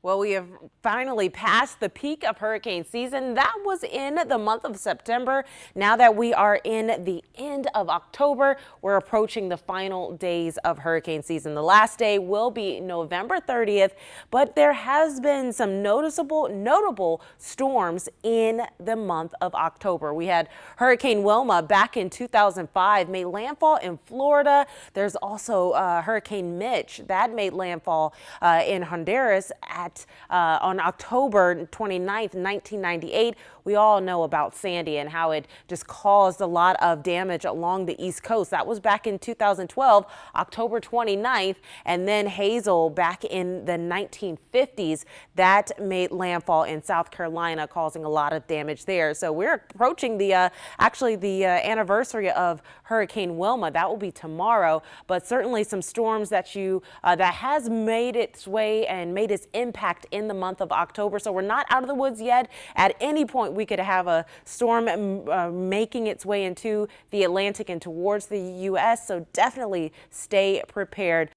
Well, we have finally passed the peak of hurricane season. That was in the month of September. Now that we are in the end of October, we're approaching the final days of hurricane season. The last day will be November 30th, but there has been some notable storms in the month of October. We had Hurricane Wilma back in 2005, made landfall in Florida. There's also Hurricane Mitch that made landfall in Honduras on October 29th, 1998. We all know about Sandy and how it just caused a lot of damage along the East Coast. That was back in 2012, October 29th, and then Hazel back in the 1950s that made landfall in South Carolina, causing a lot of damage there. So we're approaching the anniversary of Hurricane Wilma. That will be tomorrow, but certainly some storms that has made its way and made its impact in the month of October. So we're not out of the woods yet. At any point, we could have a storm making its way into the Atlantic and towards the U.S. So definitely stay prepared